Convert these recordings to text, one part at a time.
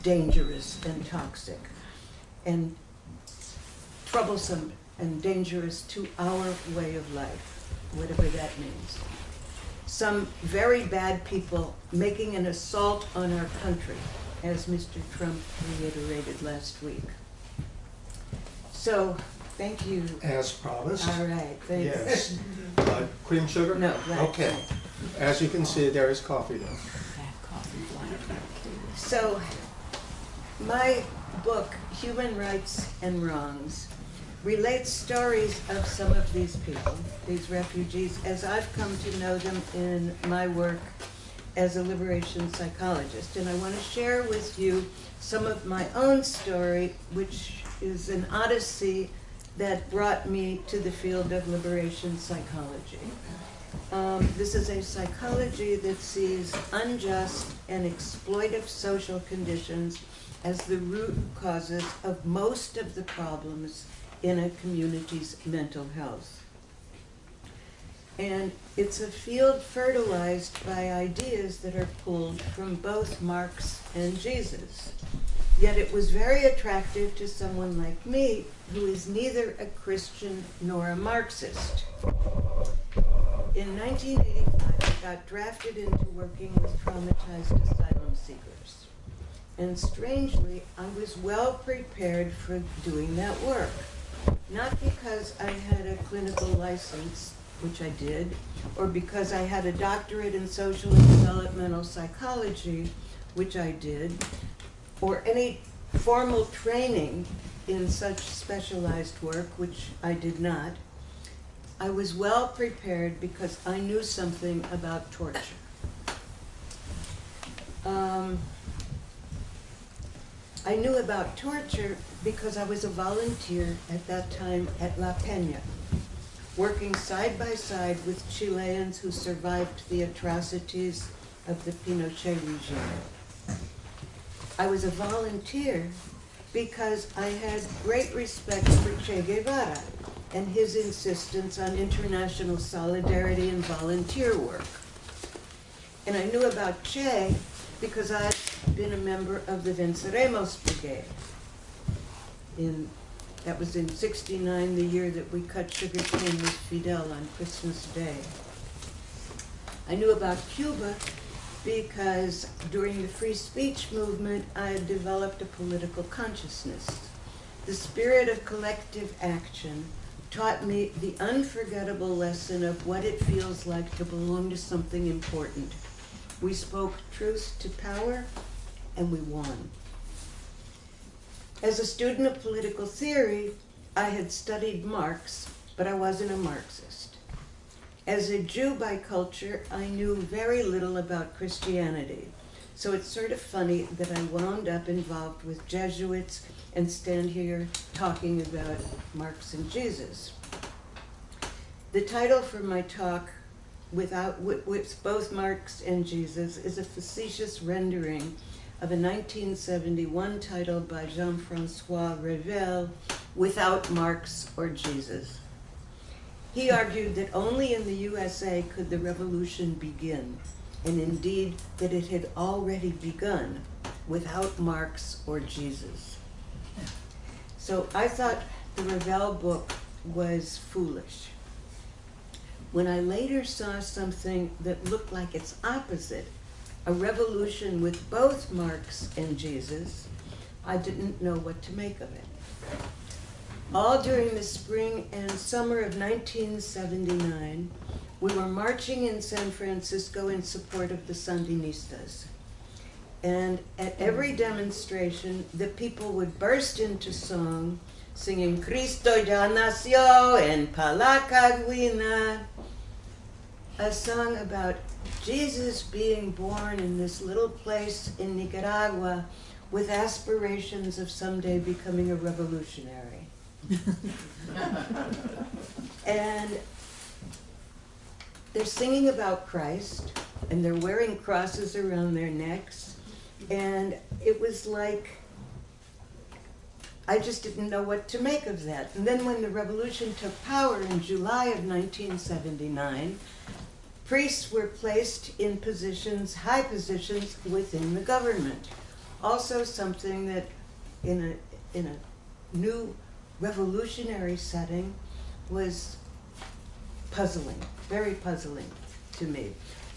dangerous and toxic and troublesome and dangerous to our way of life, whatever that means. Some very bad people making an assault on our country, as Mr. Trump reiterated last week. So, thank you. As promised. All right, thanks. Yes. Cream sugar? No, black. Okay. As you can see, there is coffee though. So, my book, Human Rights and Wrongs, relates stories of some of these people, these refugees, as I've come to know them in my work as a liberation psychologist. And I want to share with you some of my own story, which is an odyssey that brought me to the field of liberation psychology. This is a psychology that sees unjust and exploitive social conditions as the root causes of most of the problems in a community's mental health. And it's a field fertilized by ideas that are pulled from both Marx and Jesus. Yet it was very attractive to someone like me, who is neither a Christian nor a Marxist. In 1985, I got drafted into working with traumatized asylum seekers. And strangely, I was well prepared for doing that work. Not because I had a clinical license, which I did, or because I had a doctorate in social and developmental psychology, which I did, or any formal training in such specialized work, which I did not. I was well prepared because I knew something about torture. I knew about torture because I was a volunteer at that time at La Peña, working side by side with Chileans who survived the atrocities of the Pinochet regime. I was a volunteer because I had great respect for Che Guevara and his insistence on international solidarity and volunteer work. And I knew about Che because I'd been a member of the Venceremos Brigade. That was in '69, the year that we cut sugarcane with Fidel on Christmas Day. I knew about Cuba because during the free speech movement, I had developed a political consciousness. The spirit of collective action taught me the unforgettable lesson of what it feels like to belong to something important. We spoke truth to power, and we won. As a student of political theory, I had studied Marx, but I wasn't a Marxist. As a Jew by culture, I knew very little about Christianity, so it's sort of funny that I wound up involved with Jesuits and stand here talking about Marx and Jesus. The title for my talk, with both Marx and Jesus, is a facetious rendering of a 1971 title by Jean-François Revel, Without Marx or Jesus. He argued that only in the USA could the revolution begin, and indeed that it had already begun without Marx or Jesus. So I thought the Revel book was foolish. When I later saw something that looked like its opposite, a revolution with both Marx and Jesus, I didn't know what to make of it. All during the spring and summer of 1979, we were marching in San Francisco in support of the Sandinistas. And at every demonstration, the people would burst into song, singing Cristo ya nació en Palacagüina, a song about Jesus being born in this little place in Nicaragua with aspirations of someday becoming a revolutionary. And they're singing about Christ, and they're wearing crosses around their necks, and it was like, I just didn't know what to make of that. And then when the revolution took power in July of 1979, priests were placed in positions, high positions within the government. also something that in a new revolutionary setting was puzzling, very puzzling to me.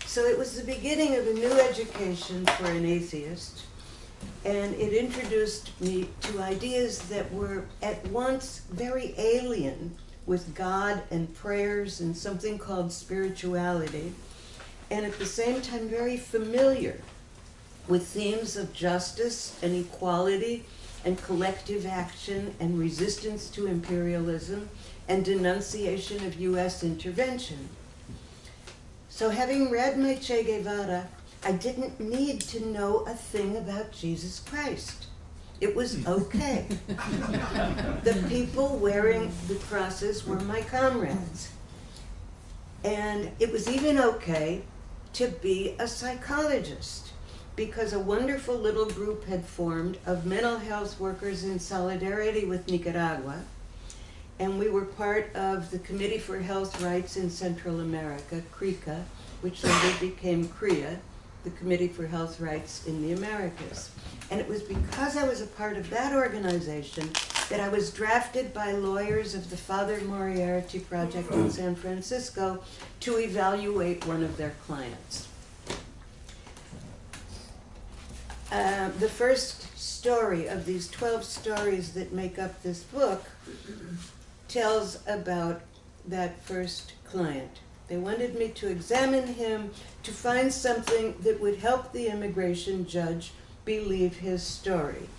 So it was the beginning of a new education for an atheist, and it introduced me to ideas that were at once very alien with God and prayers and something called spirituality, and at the same time very familiar with themes of justice and equality and collective action and resistance to imperialism and denunciation of U.S. intervention. So having read my Che Guevara, I didn't need to know a thing about Jesus Christ. It was okay. The people wearing the crosses were my comrades. And it was even okay to be a psychologist, because a wonderful little group had formed of mental health workers in solidarity with Nicaragua, and we were part of the Committee for Health Rights in Central America, CRICA, which later became CRIA, the Committee for Health Rights in the Americas. And it was because I was a part of that organization that I was drafted by lawyers of the Father Moriarty Project in San Francisco to evaluate one of their clients. The first story of these 12 stories that make up this book tells about that first client. They wanted me to examine him to find something that would help the immigration judge believe his story.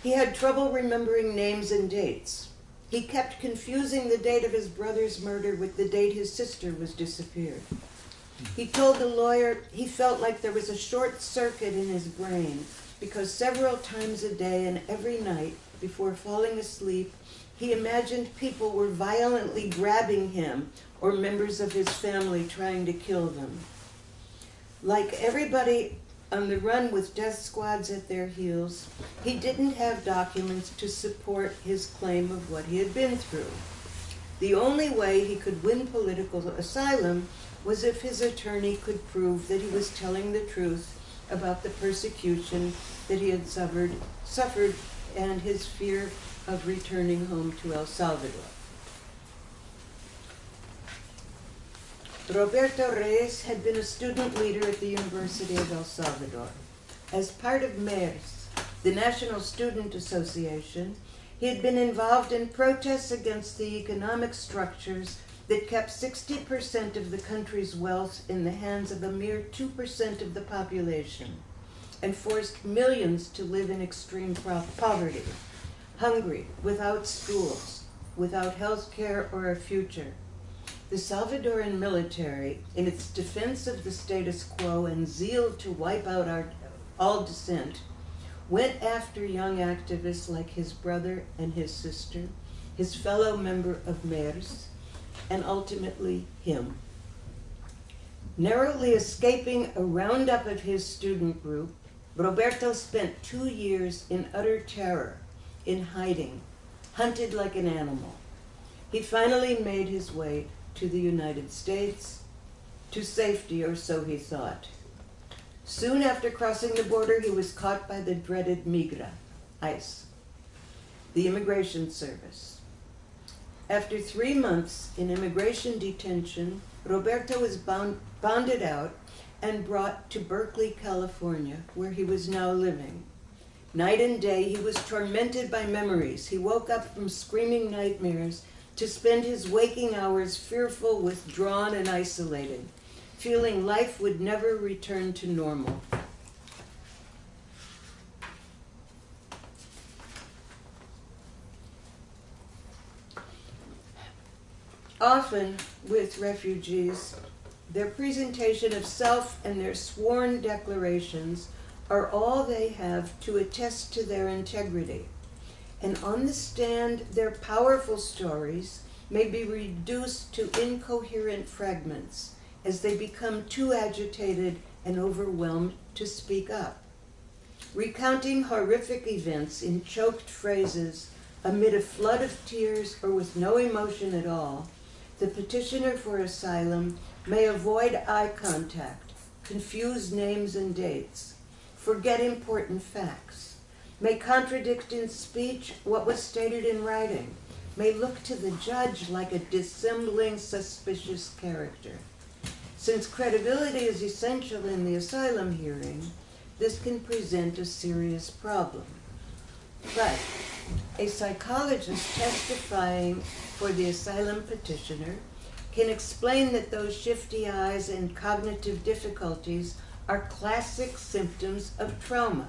He had trouble remembering names and dates. He kept confusing the date of his brother's murder with the date his sister was disappeared. He told the lawyer he felt like there was a short circuit in his brain because several times a day and every night before falling asleep, he imagined people were violently grabbing him or members of his family trying to kill them. Like everybody on the run with death squads at their heels, he didn't have documents to support his claim of what he had been through. The only way he could win political asylum was if his attorney could prove that he was telling the truth about the persecution that he had suffered and his fear of returning home to El Salvador. Roberto Reyes had been a student leader at the University of El Salvador. As part of MERS, the National Student Association, he had been involved in protests against the economic structures that kept 60% of the country's wealth in the hands of a mere 2% of the population and forced millions to live in extreme poverty, hungry, without schools, without health care or a future. The Salvadoran military, in its defense of the status quo and zeal to wipe out all dissent, went after young activists like his brother and his sister, his fellow member of MERS, and ultimately him. Narrowly escaping a roundup of his student group, Roberto spent 2 years in utter terror, in hiding, hunted like an animal. He finally made his way to the United States, to safety, or so he thought. Soon after crossing the border, he was caught by the dreaded Migra, ICE, the Immigration Service. After 3 months in immigration detention, Roberto was bonded out and brought to Berkeley, California, where he was now living. Night and day, he was tormented by memories. He woke up from screaming nightmares to spend his waking hours fearful, withdrawn, and isolated, feeling life would never return to normal. Often, with refugees, their presentation of self and their sworn declarations are all they have to attest to their integrity. And on the stand, their powerful stories may be reduced to incoherent fragments as they become too agitated and overwhelmed to speak up. Recounting horrific events in choked phrases amid a flood of tears or with no emotion at all, the petitioner for asylum may avoid eye contact, confuse names and dates, forget important facts, may contradict in speech what was stated in writing, may look to the judge like a dissembling, suspicious character. Since credibility is essential in the asylum hearing, this can present a serious problem. But a psychologist testifying for the asylum petitioner can explain that those shifty eyes and cognitive difficulties are classic symptoms of trauma.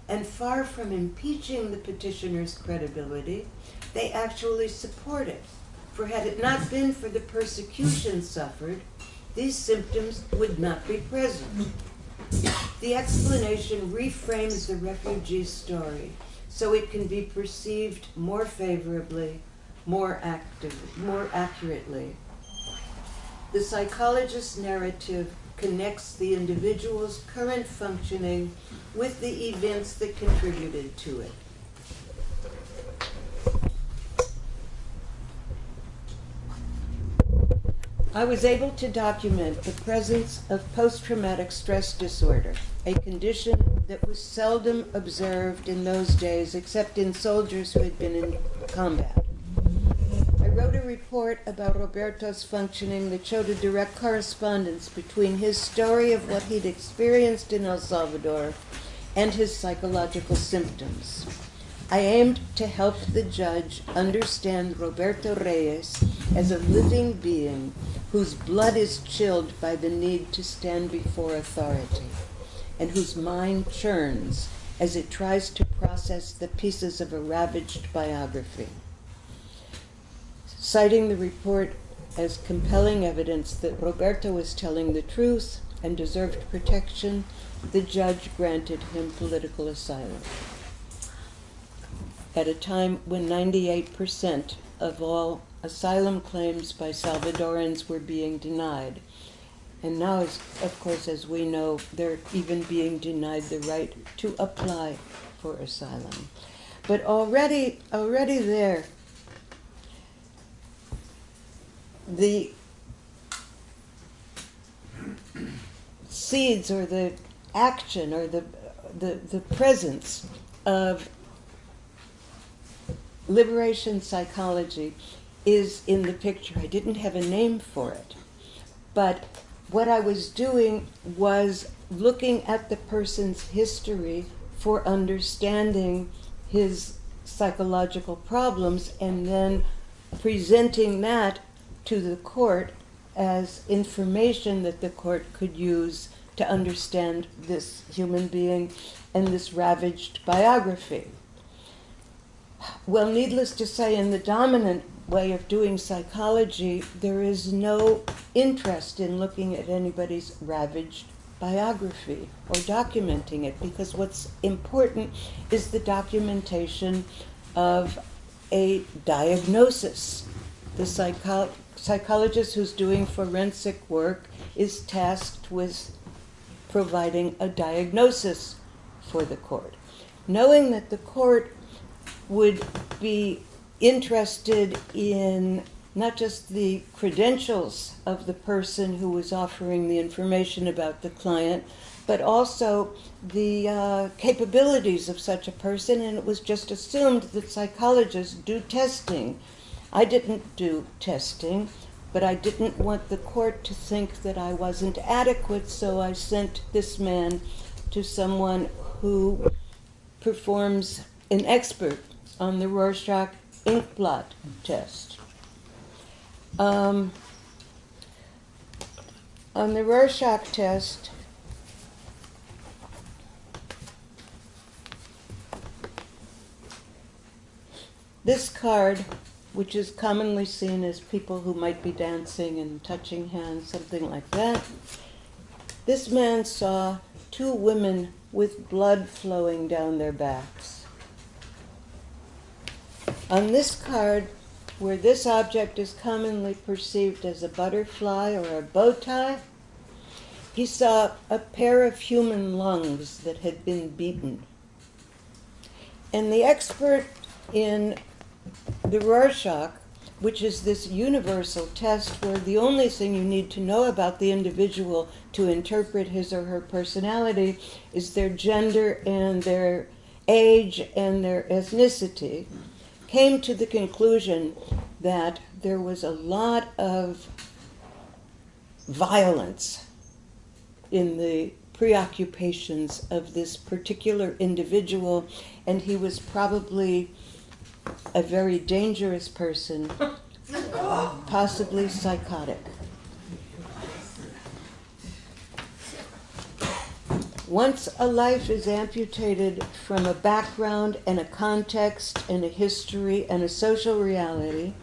And far from impeaching the petitioner's credibility, they actually support it. For had it not been for the persecution suffered, these symptoms would not be present. The explanation reframes the refugee's story so it can be perceived more favorably, more accurately. The psychologist's narrative connects the individual's current functioning with the events that contributed to it. I was able to document the presence of post-traumatic stress disorder, a condition that was seldom observed in those days except in soldiers who had been in combat. I wrote a report about Roberto's functioning that showed a direct correspondence between his story of what he'd experienced in El Salvador and his psychological symptoms. I aimed to help the judge understand Roberto Reyes as a living being whose blood is chilled by the need to stand before authority, and whose mind churns as it tries to process the pieces of a ravaged biography. Citing the report as compelling evidence that Roberto was telling the truth and deserved protection, the judge granted him political asylum. At a time when 98% of all asylum claims by Salvadorans were being denied. And now, of course, as we know, they're even being denied the right to apply for asylum. But already there, the seeds or the action or the presence of liberation psychology is in the picture. I didn't have a name for it, but what I was doing was looking at the person's history for understanding his psychological problems and then presenting that to the court as information that the court could use to understand this human being and this ravaged biography. Well, needless to say, in the dominant way of doing psychology, there is no interest in looking at anybody's ravaged biography or documenting it, because what's important is the documentation of a diagnosis. The psychologist who's doing forensic work is tasked with providing a diagnosis for the court. Knowing that the court would be interested in not just the credentials of the person who was offering the information about the client, but also the capabilities of such a person, and it was just assumed that psychologists do testing. I didn't do testing, but I didn't want the court to think that I wasn't adequate, so I sent this man to someone who performs an expert on the Rorschach ink blot test. On the Rorschach test, this card, which is commonly seen as people who might be dancing and touching hands, something like that, this man saw two women with blood flowing down their backs. On this card, where this object is commonly perceived as a butterfly or a bow tie, he saw a pair of human lungs that had been beaten. And the expert in the Rorschach which is this universal test where the only thing you need to know about the individual to interpret his or her personality is their gender and their age and their ethnicity, came to the conclusion that there was a lot of violence in the preoccupations of this particular individual, and he was probably a very dangerous person, possibly psychotic. Once a life is amputated from a background and a context and a history and a social reality,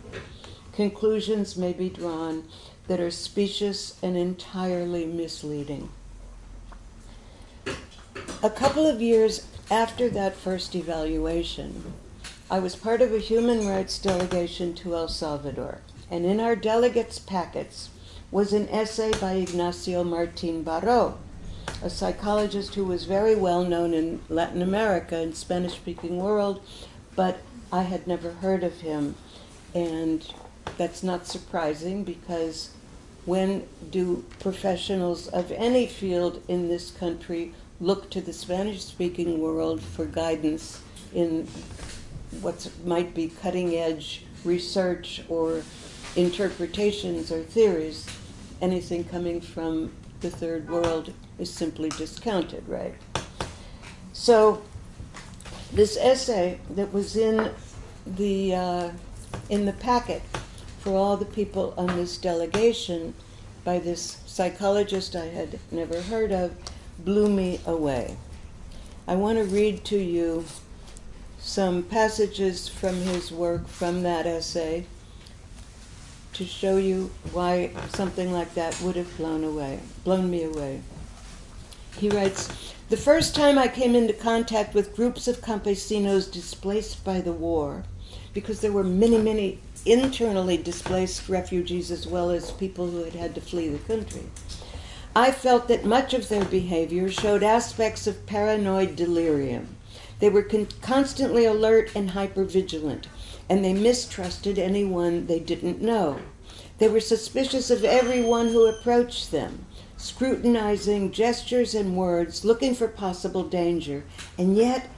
conclusions may be drawn that are specious and entirely misleading. A couple of years after that first evaluation, I was part of a human rights delegation to El Salvador, and in our delegates' packets was an essay by Ignacio Martín Baró, a psychologist who was very well known in Latin America and Spanish-speaking world, but I had never heard of him, and that's not surprising because when do professionals of any field in this country look to the Spanish-speaking world for guidance in what might be cutting-edge research or interpretations or theories? Anything coming from the third world is simply discounted, right? So this essay that was in the packet for all the people on this delegation by this psychologist I had never heard of blew me away. I want to read to you some passages from his work from that essay to show you why something like that would have blown me away. He writes, "The first time I came into contact with groups of campesinos displaced by the war, because there were many, many internally displaced refugees as well as people who had had to flee the country, I felt that much of their behavior showed aspects of paranoid delirium. They were constantly alert and hypervigilant, and they mistrusted anyone they didn't know. They were suspicious of everyone who approached them, scrutinizing gestures and words, looking for possible danger. And yet,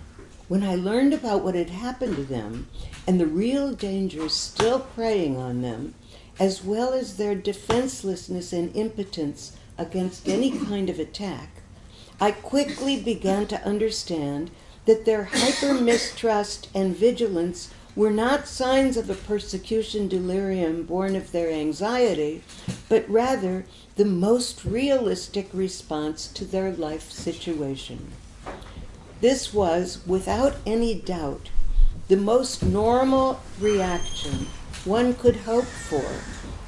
when I learned about what had happened to them, and the real dangers still preying on them, as well as their defenselessness and impotence against any kind of attack, I quickly began to understand that their hyper-mistrust and vigilance were not signs of a persecution delirium born of their anxiety, but rather the most realistic response to their life situation. This was, without any doubt, the most normal reaction one could hope for,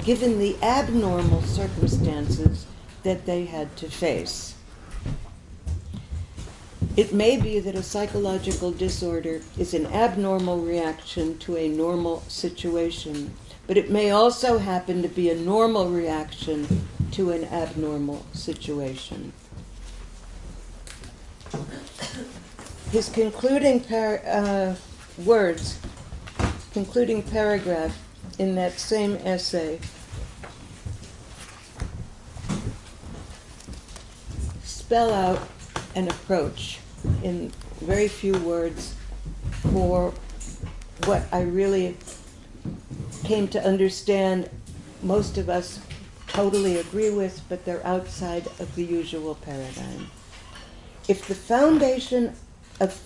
given the abnormal circumstances that they had to face. It may be that a psychological disorder is an abnormal reaction to a normal situation, but it may also happen to be a normal reaction to an abnormal situation." His concluding paragraph in that same essay spell out an approach in very few words for what I really came to understand most of us totally agree with, but they're outside of the usual paradigm. If the foundation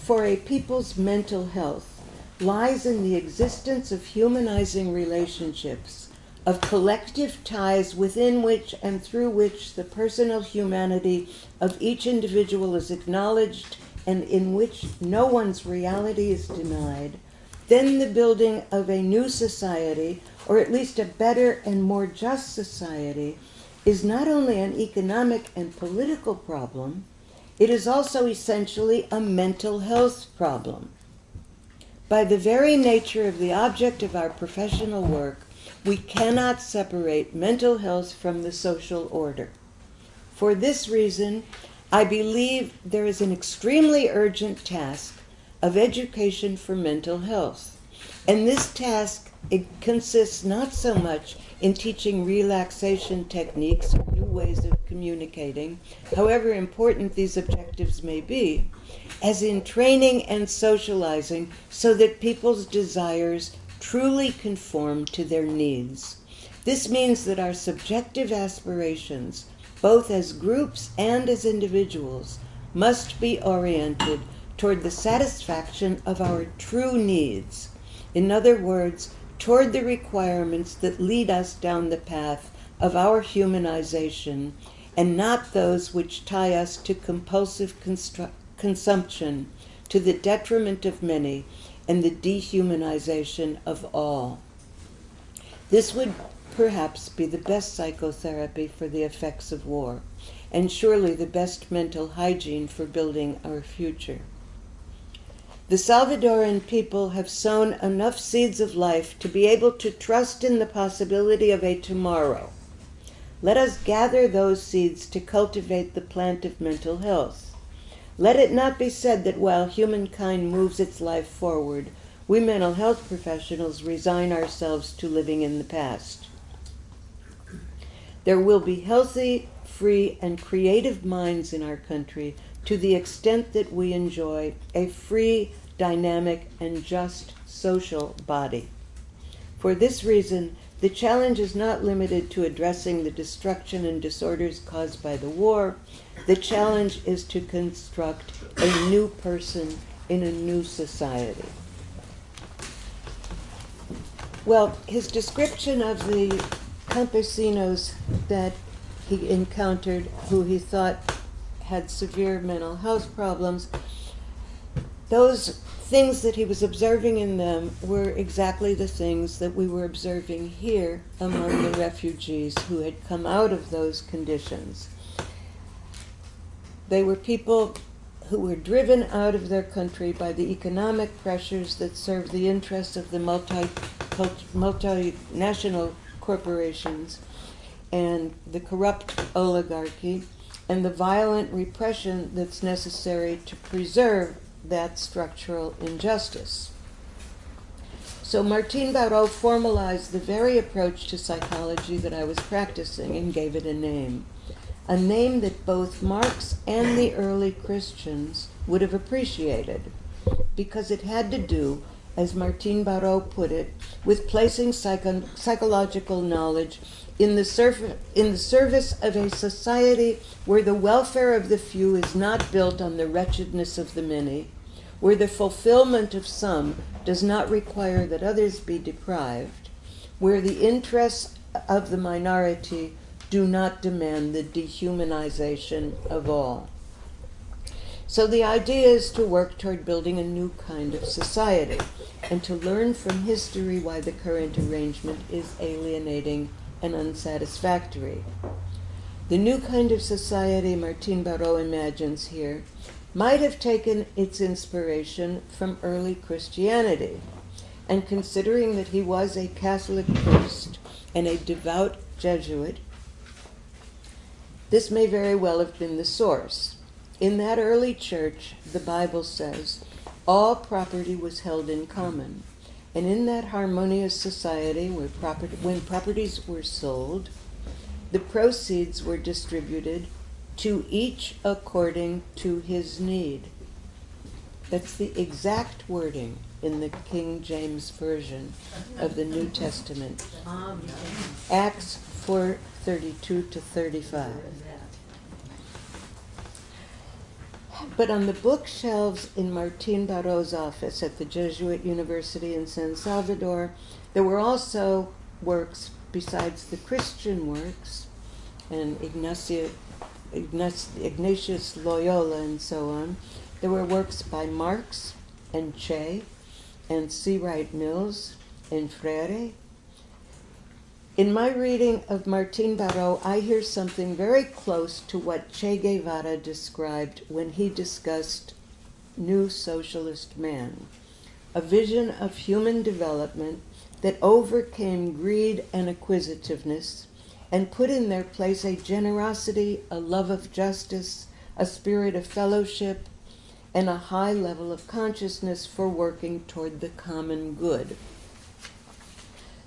for a people's mental health lies in the existence of humanizing relationships, of collective ties within which and through which the personal humanity of each individual is acknowledged and in which no one's reality is denied, then the building of a new society, or at least a better and more just society, is not only an economic and political problem, it is also essentially a mental health problem. By the very nature of the object of our professional work, we cannot separate mental health from the social order. For this reason, I believe there is an extremely urgent task of education for mental health, And this task, it consists not so much in teaching relaxation techniques or new ways of communicating, however important these objectives may be, as in training and socializing so that people's desires truly conform to their needs. This means that our subjective aspirations, both as groups and as individuals, must be oriented toward the satisfaction of our true needs. In other words, toward the requirements that lead us down the path of our humanization, and not those which tie us to compulsive consumption, to the detriment of many and the dehumanization of all. This would perhaps be the best psychotherapy for the effects of war, and surely the best mental hygiene for building our future. The Salvadoran people have sown enough seeds of life to be able to trust in the possibility of a tomorrow. Let us gather those seeds to cultivate the plant of mental health. Let it not be said that while humankind moves its life forward, we mental health professionals resign ourselves to living in the past. There will be healthy, free, and creative minds in our country to the extent that we enjoy a free, dynamic, and just social body. For this reason, the challenge is not limited to addressing the destruction and disorders caused by the war. The challenge is to construct a new person in a new society. Well, his description of the campesinos that he encountered, who he thought had severe mental health problems, those things that he was observing in them were exactly the things that we were observing here among the refugees who had come out of those conditions. They were people who were driven out of their country by the economic pressures that serve the interests of the multinational corporations and the corrupt oligarchy and the violent repression that's necessary to preserve that structural injustice. So Martín Baró formalized the very approach to psychology that I was practicing and gave it a name that both Marx and the early Christians would have appreciated, because it had to do, as Martín Baró put it, with placing psychological knowledge in the service of a society where the welfare of the few is not built on the wretchedness of the many, where the fulfillment of some does not require that others be deprived, where the interests of the minority do not demand the dehumanization of all. So the idea is to work toward building a new kind of society and to learn from history why the current arrangement is alienating and unsatisfactory. The new kind of society Martín Baró imagines here might have taken its inspiration from early Christianity, and considering that he was a Catholic priest and a devout Jesuit, this may very well have been the source. In that early church, the Bible says, all property was held in common. And in that harmonious society where when properties were sold, the proceeds were distributed to each according to his need. That's the exact wording in the King James Version of the New Testament. Acts 4:32-35. But on the bookshelves in Martín Baró's office at the Jesuit University in San Salvador, there were also works besides the Christian works, and Ignatius Loyola and so on. There were works by Marx and Che and C. Wright Mills and Freire. In my reading of Martín Baró, I hear something very close to what Che Guevara described when he discussed New Socialist Man, a vision of human development that overcame greed and acquisitiveness and put in their place a generosity, a love of justice, a spirit of fellowship, and a high level of consciousness for working toward the common good.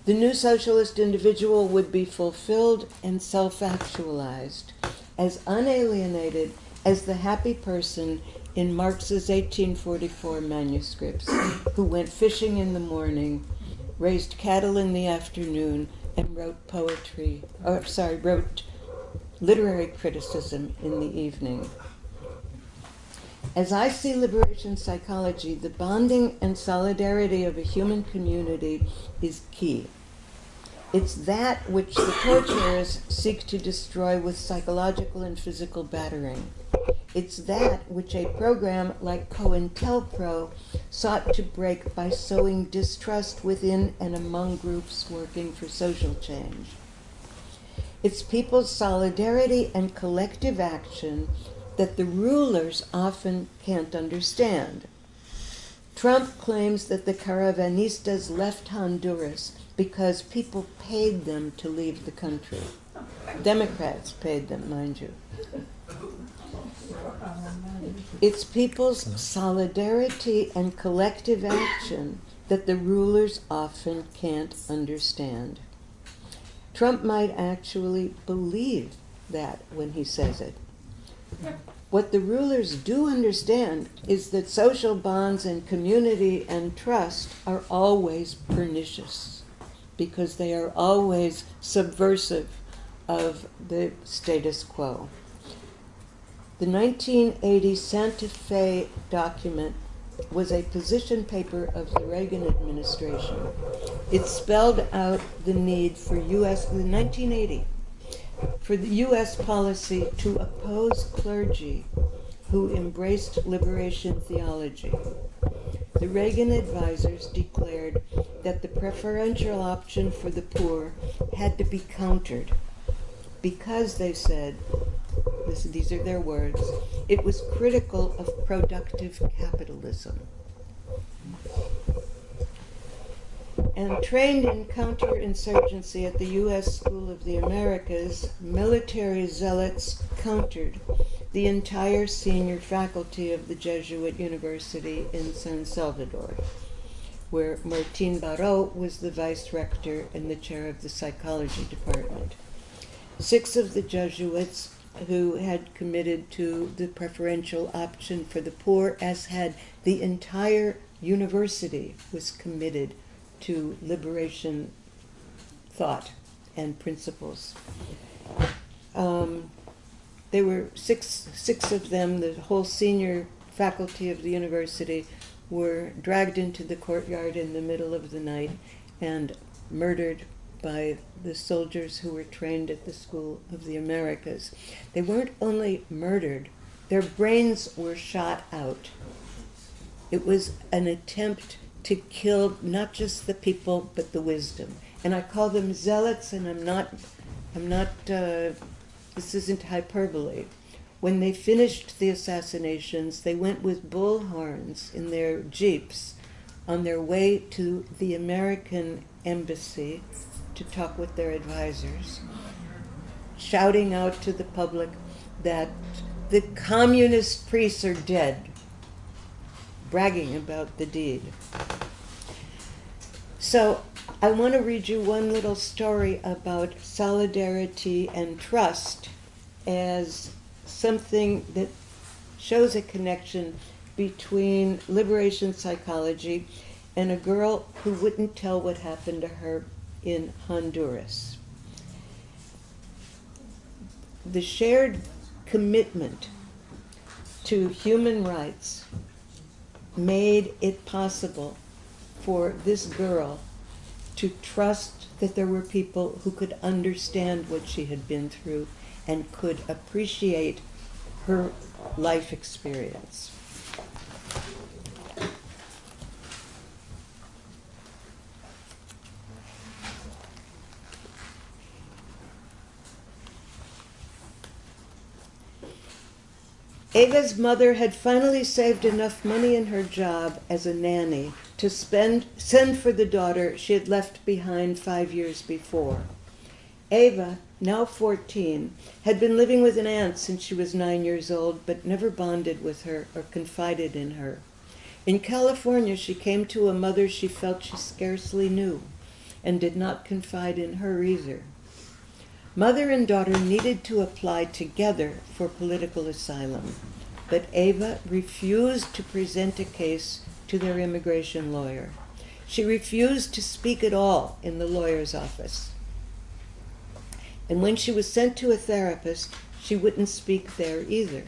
The new socialist individual would be fulfilled and self-actualized, as unalienated as the happy person in Marx's 1844 manuscripts, who went fishing in the morning, raised cattle in the afternoon, and wrote literary criticism in the evening. As I see liberation psychology, the bonding and solidarity of a human community is key. It's that which the torturers seek to destroy with psychological and physical battering. It's that which a program like COINTELPRO sought to break by sowing distrust within and among groups working for social change. It's people's solidarity and collective action that the rulers often can't understand. Trump claims that the Caravanistas left Honduras because people paid them to leave the country. Democrats paid them, mind you. It's people's solidarity and collective action that the rulers often can't understand. Trump might actually believe that when he says it. What the rulers do understand is that social bonds and community and trust are always pernicious, because they are always subversive of the status quo. The 1980 Santa Fe document was a position paper of the Reagan administration. It spelled out the need for the 1980, for the U.S. policy to oppose clergy who embraced liberation theology. The Reagan advisors declared that the preferential option for the poor had to be countered because, they said, these are their words, it was critical of productive capitalism. And trained in counterinsurgency at the U.S. School of the Americas, military zealots countered the entire senior faculty of the Jesuit University in San Salvador, where Martín Baró was the vice rector and the chair of the psychology department. 6 of the Jesuits who had committed to the preferential option for the poor, as had the entire university, was committed to liberation thought and principles. There were six of them. The whole senior faculty of the university were dragged into the courtyard in the middle of the night and murdered by the soldiers who were trained at the School of the Americas. They weren't only murdered, their brains were shot out. It was an attempt to kill not just the people, but the wisdom. And I call them zealots, and I'm not, this isn't hyperbole. When they finished the assassinations, they went with bullhorns in their jeeps on their way to the American embassy to talk with their advisors, shouting out to the public that the communist priests are dead, bragging about the deed. So I want to read you one little story about solidarity and trust as something that shows a connection between liberation psychology and a girl who wouldn't tell what happened to her in Honduras. The shared commitment to human rights made it possible for this girl to trust that there were people who could understand what she had been through and could appreciate her life experience. Eva's mother had finally saved enough money in her job as a nanny to send for the daughter she had left behind 5 years before. Eva, now 14, had been living with an aunt since she was 9 years old, but never bonded with her or confided in her. In California, she came to a mother she felt she scarcely knew, and did not confide in her either. Mother and daughter needed to apply together for political asylum, but Eva refused to present a case to their immigration lawyer. She refused to speak at all in the lawyer's office. And when she was sent to a therapist, she wouldn't speak there either.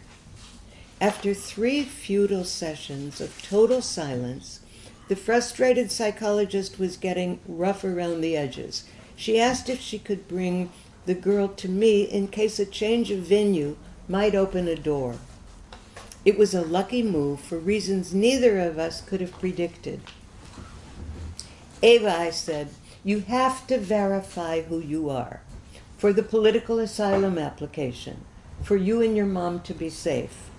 After 3 futile sessions of total silence, the frustrated psychologist was getting rough around the edges. She asked if she could bring the girl to me in case a change of venue might open a door. It was a lucky move for reasons neither of us could have predicted. Eva, I said, you have to verify who you are for the political asylum application, for you and your mom to be safe.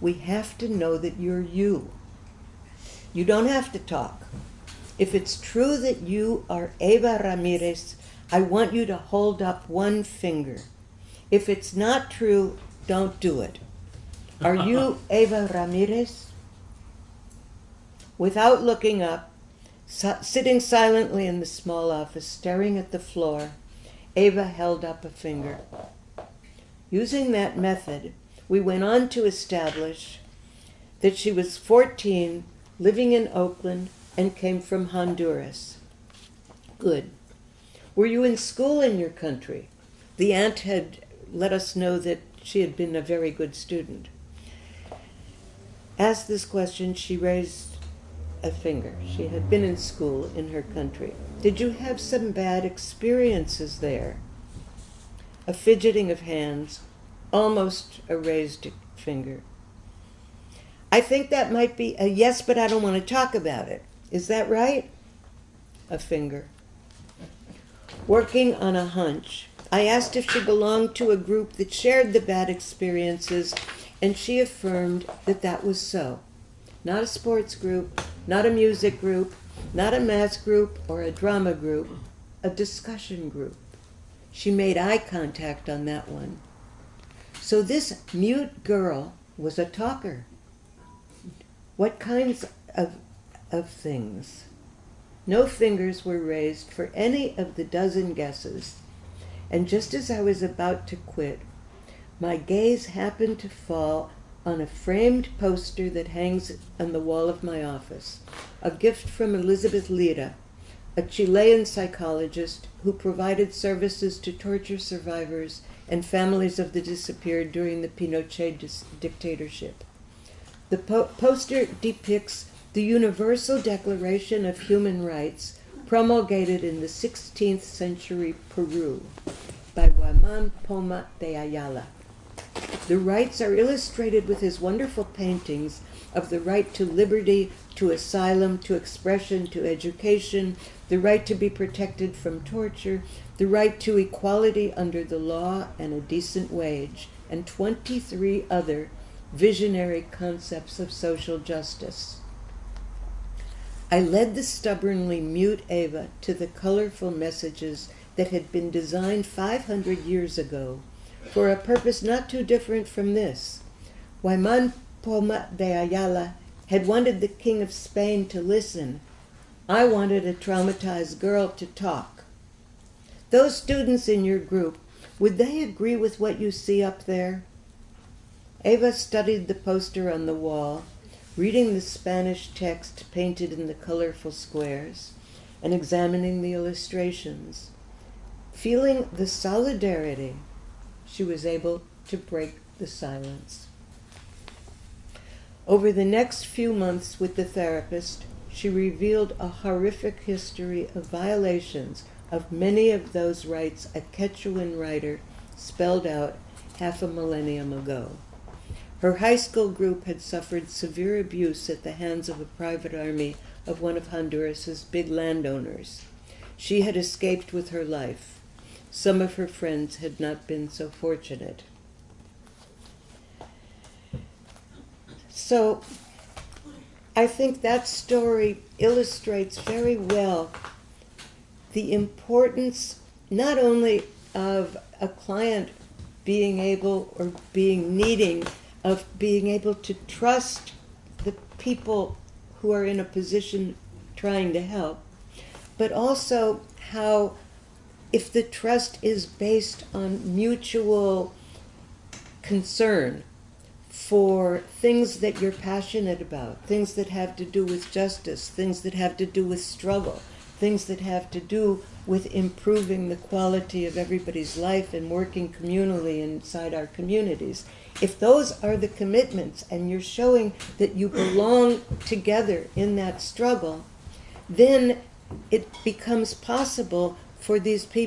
We have to know that you're you. You don't have to talk. If it's true that you are Eva Ramirez, I want you to hold up one finger. If it's not true, don't do it. Are you Eva Ramirez? Without looking up, sitting silently in the small office, staring at the floor, Eva held up a finger. Using that method, we went on to establish that she was 14, living in Oakland, and came from Honduras. Good. Were you in school in your country? The aunt had let us know that she had been a very good student. Asked this question, she raised a finger. She had been in school in her country. Did you have some bad experiences there? A fidgeting of hands, almost a raised finger. I think that might be a yes, but I don't want to talk about it. Is that right? A finger. Working on a hunch, I asked if she belonged to a group that shared the bad experiences, and she affirmed that that was so. Not a sports group, not a music group, not a math group or a drama group, a discussion group. She made eye contact on that one. So this mute girl was a talker. What kinds of things? No fingers were raised for any of the dozen guesses, and just as I was about to quit, my gaze happened to fall on a framed poster that hangs on the wall of my office, a gift from Elizabeth Lira, a Chilean psychologist who provided services to torture survivors and families of the disappeared during the Pinochet dictatorship. The poster depicts the Universal Declaration of Human Rights promulgated in the 16th century Peru by Guamán Poma de Ayala. The rights are illustrated with his wonderful paintings of the right to liberty, to asylum, to expression, to education, the right to be protected from torture, the right to equality under the law and a decent wage, and 23 other visionary concepts of social justice. I led the stubbornly mute Eva to the colorful messages that had been designed 500 years ago for a purpose not too different from this. Guamán Poma de Ayala had wanted the King of Spain to listen. I wanted a traumatized girl to talk. Those students in your group, would they agree with what you see up there? Eva studied the poster on the wall, reading the Spanish text painted in the colorful squares, and examining the illustrations. Feeling the solidarity, she was able to break the silence. Over the next few months with the therapist, she revealed a horrific history of violations of many of those rights a Quechuan writer spelled out half a millennium ago. Her high school group had suffered severe abuse at the hands of a private army of one of Honduras's big landowners. She had escaped with her life. Some of her friends had not been so fortunate. So I think that story illustrates very well the importance not only of a client being able or being needing of being able to trust the people who are in a position trying to help, but also how if the trust is based on mutual concern for things that you're passionate about, things that have to do with justice, things that have to do with struggle, things that have to do with improving the quality of everybody's life and working communally inside our communities. If those are the commitments and you're showing that you belong together in that struggle, then it becomes possible for these people